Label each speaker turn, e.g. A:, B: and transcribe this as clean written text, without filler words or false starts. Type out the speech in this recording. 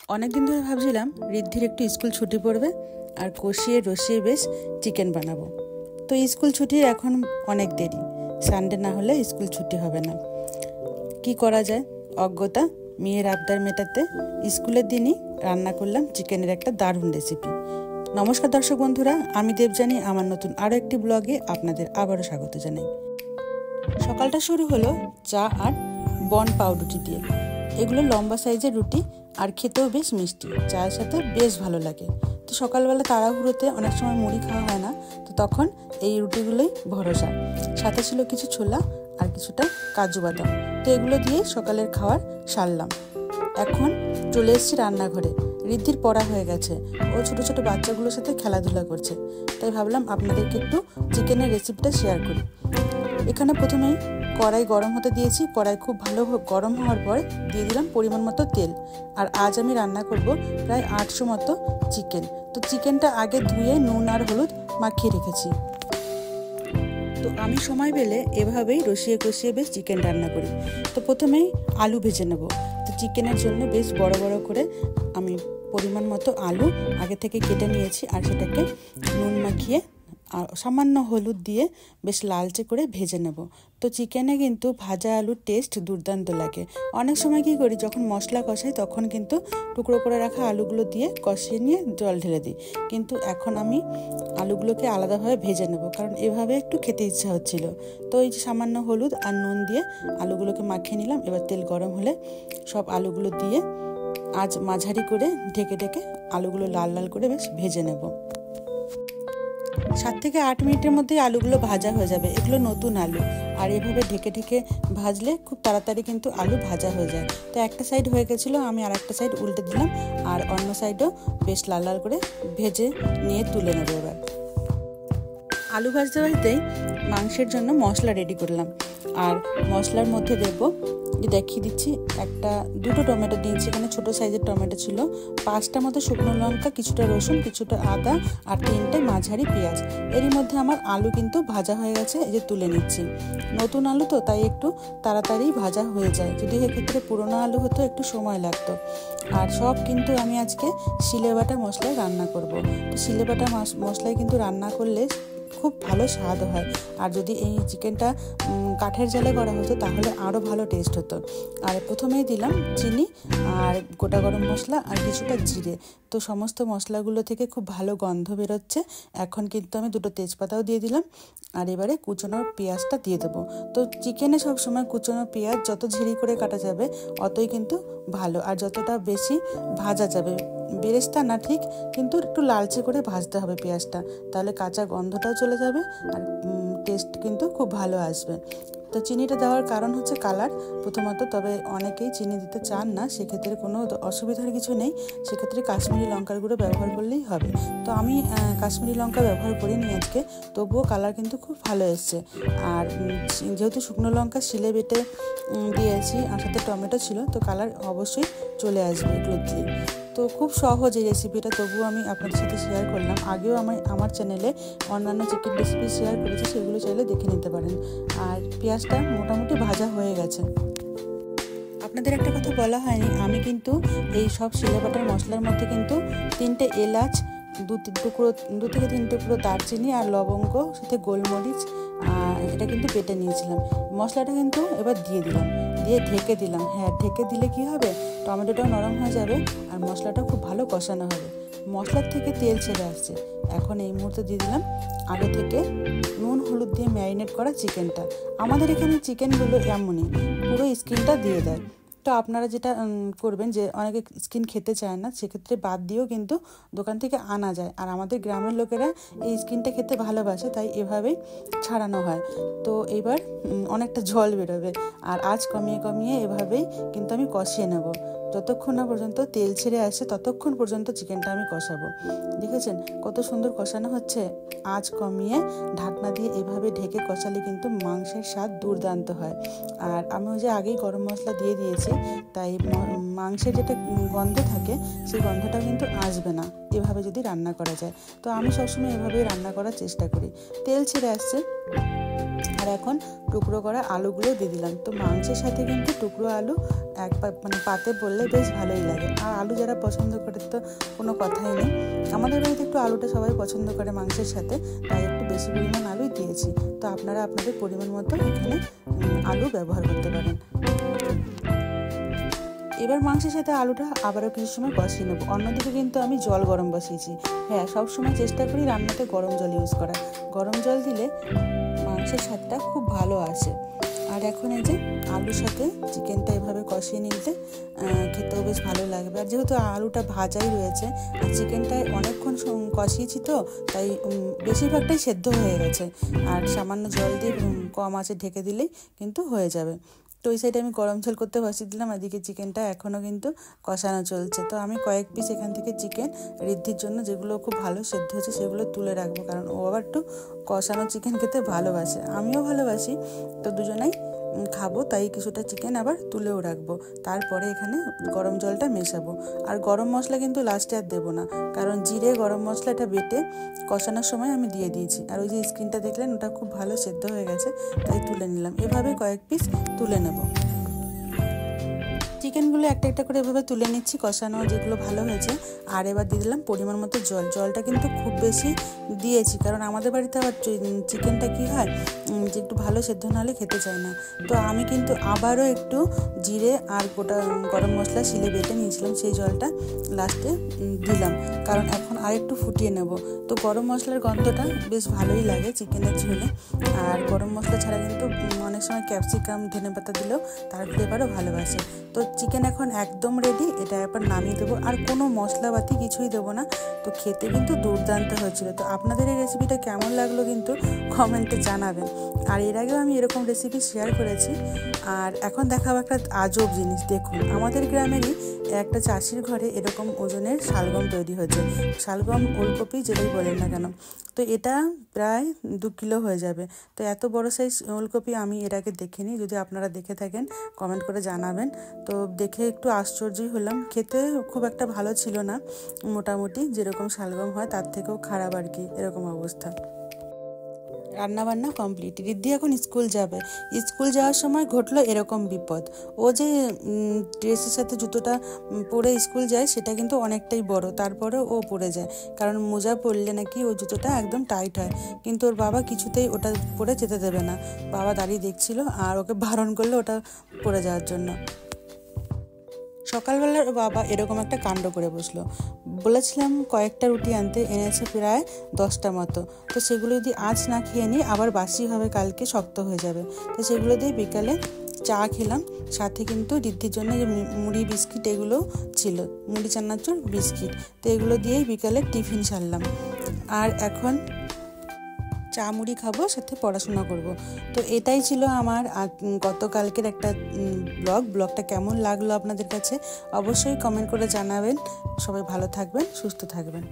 A: অনেক দিন ধরে ভাবছিলাম ঋদ্ধির একটু স্কুল ছুটি পড়বে আর কষিয়ে রসিয়ে বেশ চিকেন বানাবো। তো স্কুল ছুটির এখন অনেক দেরি, সানডে না হলে স্কুল ছুটি হবে না। কি করা যায়, অজ্ঞতা মেয়ের আবদার মেটাতে স্কুলের দিনই রান্না করলাম চিকেনের একটা দারুণ রেসিপি। নমস্কার দর্শক বন্ধুরা, আমি দেবযানী আমার নতুন আরও একটি ব্লগে আপনাদের আবারও স্বাগত জানাই। সকালটা শুরু হলো চা আর বন পাউরুটি দিয়ে। এগুলো লম্বা সাইজের রুটি আর খেতেও বেশ মিষ্টি, চায়ের সাথে বেশ ভালো লাগে। তো সকালবেলা তাড়াহুড়োতে অনেক সময় মুড়ি খাওয়া হয় না, তো তখন এই রুটিগুলোই ভরসা। সাথে ছিল কিছু ছোলা আর কিছুটা কাজু বাদাম। তো এগুলো দিয়ে সকালের খাবার সারলাম। এখন চলে এসেছি রান্নাঘরে। ঋদ্ধির পড়া হয়ে গেছে, ও ছোট ছোট বাচ্চাগুলোর সাথে খেলাধুলা করছে, তাই ভাবলাম আপনাদেরকে একটু চিকেনের রেসিপিটা শেয়ার করি। এখানে প্রথমেই কড়াই গরম হতে দিয়েছি। কড়াই খুব ভালো গরম হওয়ার পর দিয়ে দিলাম পরিমাণ মতো তেল। আর আজ আমি রান্না করব প্রায় 800 মতো চিকেন। তো চিকেনটা আগে ধুয়ে নুন আর হলুদ মাখিয়ে রেখেছি। তো আমি সময় পেলে এভাবেই রসিয়ে কষিয়ে বেশ চিকেন রান্না করি। তো প্রথমেই আলু ভেজে নেব। তো চিকেনের জন্য বেশ বড় বড় করে আমি পরিমাণ মতো আলু আগে থেকে কেটে নিয়েছি, আর সেটাকে নুন মাখিয়ে আর সামান্য হলুদ দিয়ে বেশ লালচে করে ভেজে নেব। তো চিকেনে কিন্তু ভাজা আলুর টেস্ট দুর্দান্ত লাগে। অনেক সময় কি করি, যখন মশলা কষাই তখন কিন্তু টুকরো করে রাখা আলুগুলো দিয়ে কষিয়ে নিয়ে জল ঢেলে দিই, কিন্তু এখন আমি আলুগুলোকে আলাদাভাবে ভেজে নেব, কারণ এভাবে একটু খেতে ইচ্ছা হচ্ছিল। তো এই যে সামান্য হলুদ আর নুন দিয়ে আলুগুলোকে মাখিয়ে নিলাম। এবার তেল গরম হলে সব আলুগুলো দিয়ে আজ মাঝারি করে ঢেকে ঢেকে আলুগুলো লাল লাল করে বেশ ভেজে নেব। 7 থেকে 8 মিনিটের মধ্যেই আলুগুলো ভাজা হয়ে যাবে। এগুলো নতুন আলু, আর এভাবে ঢেকে ঢেকে ভাজলে খুব তাড়াতাড়ি কিন্তু আলু ভাজা হয়ে যায়। তো একটা সাইড হয়ে গেছিলো, আমি আর একটা সাইড উল্টে দিলাম, আর অন্য সাইডও বেশ লাল লাল করে ভেজে নিয়ে তুলে নেবো। এবার আলু ভাজতে ভাজতেই মাংসের জন্য মশলা রেডি করলাম। আর মশলার মধ্যে দেবো, দেখিয়ে দিচ্ছি, দুটো টমেটো দিয়েছি, এখানে ছোটো সাইজের টমেটো ছিল, 5টা মতো শুকনো লঙ্কা, কিছুটা রসুন, কিছুটা আদা আর 3টে মাঝারি পেঁয়াজ। এরই মধ্যে আমার আলু কিন্তু ভাজা হয়ে গেছে, এই যে তুলে নিচ্ছি। নতুন আলু তো, তাই একটু তাড়াতাড়ি ভাজা হয়ে যায়। যদি এক্ষেত্রে পুরোনো আলু হতো একটু সময় লাগতো। আর সব কিন্তু আমি আজকে শিলেবাটা মশলায় রান্না করব। তো শিলেবাটা মশলায় কিন্তু রান্না করলে খুব ভালো স্বাদ হয়। আর যদি এই চিকেনটা কাঠের জালে করা হতো তাহলে আরও ভালো টেস্ট হতো। আর প্রথমেই দিলাম চিনি আর গোটা গরম মশলা আর কিছুটা জিরে। তো সমস্ত মশলাগুলো থেকে খুব ভালো গন্ধ বেরোচ্ছে। এখন কিন্তু আমি 2টো তেজপাতাও দিয়ে দিলাম। আর এবারে কুচনো পেঁয়াজটা দিয়ে দেবো। তো চিকেনে সবসময় কুচনো পেঁয়াজ যত ঝিরি করে কাটা যাবে অতই কিন্তু ভালো, আর যতটা বেশি ভাজা যাবে, বেরেস্তা না ঠিক, কিন্তু একটু লালচে করে ভাজতে হবে পেঁয়াজটা, তাহলে কাঁচা গন্ধটাও চলে যাবে আর টেস্ট কিন্তু খুব ভালো আসবে। তো চিনিটা দেওয়ার কারণ হচ্ছে কালার প্রথমত, তবে অনেকেই চিনি দিতে চান না, সেক্ষেত্রে কোনো অসুবিধার কিছু নেই। সেক্ষেত্রে কাশ্মীরি লঙ্কার গুঁড়ো ব্যবহার করলেই হবে। তো আমি কাশ্মীরি লঙ্কা ব্যবহার করিনি আজকে, তবুও কালার কিন্তু খুব ভালো এসছে। আর যেহেতু শুকনো লঙ্কা শিলে বেটে দিয়েছি আর সাথে টমেটো ছিল, তো কালার অবশ্যই চলে আসবে এগুলো দিয়ে। তো খুব সহজ এই রেসিপিটা, তবুও আমি আপনাদের সাথে শেয়ার করলাম। আগেও আমার চ্যানেলে অন্যান্য চিকেন রেসিপি শেয়ার করেছি, সেগুলো চাইলে দেখে নিতে পারেন। আর পেঁয়াজটা মোটামুটি ভাজা হয়ে গেছে। আপনাদের একটা কথা বলা হয়নি, আমি কিন্তু এই সব শিলেবাটার মশলার মধ্যে কিন্তু 3টে এলাচ, 2 থেকে 3 টুকরো দারচিনি আর লবঙ্গ, সাথে গোলমরিচ, এটা কিন্তু বেটে নিয়েছিলাম। মশলাটা কিন্তু এবার দিয়ে দিলাম, দিয়ে ঢেকে দিলাম। হ্যাঁ, ঢেকে দিলে কি হবে, টমেটোটাও নরম হয়ে যাবে আর মশলাটাও খুব ভালো কষানো হবে। মশলার থেকে তেল ছেড়ে আসছে। এখন এই মুহূর্তে দিয়ে দিলাম আগে থেকে নুন হলুদ দিয়ে ম্যারিনেট করা চিকেনটা। আমাদের এখানে চিকেনগুলো এমনই পুরো স্কিনটা দিয়ে দেয়। তো আপনারা যেটা করবেন, যে অনেকে স্কিন খেতে চায় না, সেক্ষেত্রে বাদ দিয়েও কিন্তু দোকান থেকে আনা যায়। আর আমাদের গ্রামের লোকেরা এই স্কিনটা খেতে ভালোবাসে, তাই এভাবেই ছাড়ানো হয়। তো এবার অনেকটা জল বেরোবে, আর আঁচ কমিয়ে কমিয়ে এভাবেই কিন্তু আমি কষিয়ে নেব। যতক্ষণ না পর্যন্ত তেল ছেড়ে আসে ততক্ষণ পর্যন্ত চিকেনটা আমি কষাবো। দেখেছেন কত সুন্দর কষানো হচ্ছে। আঁচ কমিয়ে ঢাকনা দিয়ে এভাবে ঢেকে কষালে কিন্তু মাংসের স্বাদ দুর্দান্ত হয়। আর আমি ওই যে আগেই গরম মশলা দিয়ে দিয়েছি, তাই মাংসের যেটা গন্ধ থাকে সেই গন্ধটা কিন্তু আসবে না এভাবে যদি রান্না করা যায়। তো আমি সবসময় এভাবেই রান্না করার চেষ্টা করি। তেল ছেড়ে আসছে, আর এখন টুকরো করা আলুগুলো দিয়ে দিলাম। তো মাংসের সাথে কিন্তু টুকরো আলু পাতে বললে বেশ ভালোই লাগে। আর আলু যারা পছন্দ করে তো কোনো কথাই নেই। আমাদের বাড়িতে একটু আলুটা সবাই পছন্দ করে মাংসের সাথে, তাই একটু বেশি পরিমাণ আলুই দিয়েছি। তো আপনারা আপনাদের পরিমাণ মতো এখানে আলু ব্যবহার করতে পারেন। এবার মাংসের সাথে আলুটা আবারও কিছু সময় কষিয়ে নেবো। অন্যদিকে কিন্তু আমি জল গরম বসিয়েছি। হ্যাঁ, সবসময় চেষ্টা করি রান্নাতে গরম জল ইউজ করা। গরম জল দিলে মাংসের স্বাদটা খুব ভালো আসে। আর এখন এই যে আলুর সাথে চিকেনটা এভাবে কষিয়ে নিতে খেতেও বেশ ভালো লাগবে। আর যেহেতু আলুটা ভাজাই রয়েছে আর চিকেনটায় অনেকক্ষণ কষিয়েছি, তো তাই বেশিরভাগটাই সেদ্ধ হয়ে গেছে। আর সামান্য জল দিয়ে কম আঁচে ঢেকে দিলেই কিন্তু হয়ে যাবে। তো ওই সাইডে আমি গরম জল করতে বসিয়ে দিলাম, এদিকে চিকেনটা এখনও কিন্তু কষানো চলছে। তো আমি কয়েক পিস এখান থেকে চিকেন ঋদ্ধির জন্য, যেগুলো খুব ভালো সেদ্ধ হচ্ছে, সেগুলো তুলে রাখবো, কারণ ও আবার একটু কষানো চিকেন খেতে ভালোবাসে, আমিও ভালোবাসি। তো দুজনেই খাবো, তাই কিছুটা চিকেন আবার তুলেও রাখবো। তারপরে এখানে গরম জলটা মেশাবো। আর গরম মশলা কিন্তু লাস্টে আর দেবো না, কারণ জিরে গরম মশলাটা বেটে কষানোর সময় আমি দিয়ে দিয়েছি। আর ওই যে স্কিনটা দেখলেন, ওটা খুব ভালো সেদ্ধ হয়ে গেছে, তাই তুলে নিলাম। এভাবে কয়েক পিস তুলে নেব। চিকেনগুলো একটা একটা করে এভাবে তুলে নিচ্ছি, কষানো যেগুলো ভালো হয়েছে। আর এবার দিয়ে দিলাম পরিমাণ মতো জল। জলটা কিন্তু খুব বেশি দিয়েছি, কারণ আমাদের বাড়িতে আবার চিকেনটা কী হয় যে একটু ভালো সেদ্ধ না হলে খেতে চায় না। তো আমি কিন্তু আবারও একটু জিরে আর গোটা গরম মশলা শিলে বেটে নিয়েছিলাম, সেই জলটা লাস্টে দিলাম, কারণ এখন আরেকটু ফুটিয়ে নেব। তো গরম মশলার গন্ধটা বেশ ভালোই লাগে চিকেনের ঝোলে। আর গরম মশলা ছাড়া কিন্তু অনেক সময় ক্যাপসিকাম ধনেপাতা দিলেও তার ফ্লেভারও ভালোবাসে। তো চিকেন এখন একদম রেডি, এটা এবার নামিয়ে দেবো। আর কোনো মশলাপাতি কিছুই দেবো না। তো খেতে কিন্তু দুর্দান্ত হয়েছিল। তো আপনাদের এই রেসিপিটা কেমন লাগলো কিন্তু কমেন্টে জানাবেন। আর এর আগেও আমি এরকম রেসিপি শেয়ার করেছি। আর এখন দেখাবো একটা আজব জিনিস। দেখুন, আমাদের গ্রামেরই একটা চাষির ঘরে এরকম ওজনের শালগম তৈরি হয়েছে। শালগম, ওলকপি যেটাই বলেন না কেন। তো এটা প্রায় 2 কিলো হয়ে যাবে। তো এত বড় সাইজ ওলকপি আমি এর আগে দেখিনি। যদি আপনারা দেখে থাকেন কমেন্ট করে জানাবেন। তো দেখে একটু আশ্চর্যই হলাম। খেতে খুব একটা ভালো ছিল না, মোটামুটি যেরকম শালগম হয় তার থেকেও খারাপ আর কি, এরকম অবস্থা। রান্নাবান্না কমপ্লিট। রিদ্ধি এখন স্কুল যাবে। স্কুল যাওয়ার সময় ঘটলো এরকম বিপদ। ও যে ড্রেসের সাথে জুতোটা পরে স্কুল যায়, সেটা কিন্তু অনেকটাই বড়, তারপরে ও পরে যায়, কারণ মোজা পরলে নাকি ও জুতোটা একদম টাইট হয়। কিন্তু ওর বাবা কিছুতেই ওটা পরে যেতে দেবে না। বাবা দাঁড়িয়ে দেখছিল আর ওকে বারণ করলো ওটা পরে যাওয়ার জন্য। সকালবেলার বাবা এরকম একটা কাণ্ড করে বসলো। বলেছিলাম কয়েকটা রুটি আনতে, এনেছে প্রায় 10টা মতো। তো সেগুলো যদি আজ না খেয়ে নিই আবার বাসি হবে, কালকে শক্ত হয়ে যাবে। তো সেগুলো দিয়ে বিকালে চা খেলাম। সাথে কিন্তু রিদ্ধির জন্য যে মুড়ি বিস্কিট এগুলো ছিল, মুড়ি চানাচুর বিস্কিট, তো এগুলো দিয়েই বিকালে টিফিন সারলাম। আর এখন চা মুড়ি খাবো, সাথে পড়াশোনা করব। তো এটাই ছিল আমার গতকালকের একটা ব্লগটা কেমন লাগলো আপনাদের কাছে অবশ্যই কমেন্ট করে জানাবেন। সবাই ভালো থাকবেন, সুস্থ থাকবেন।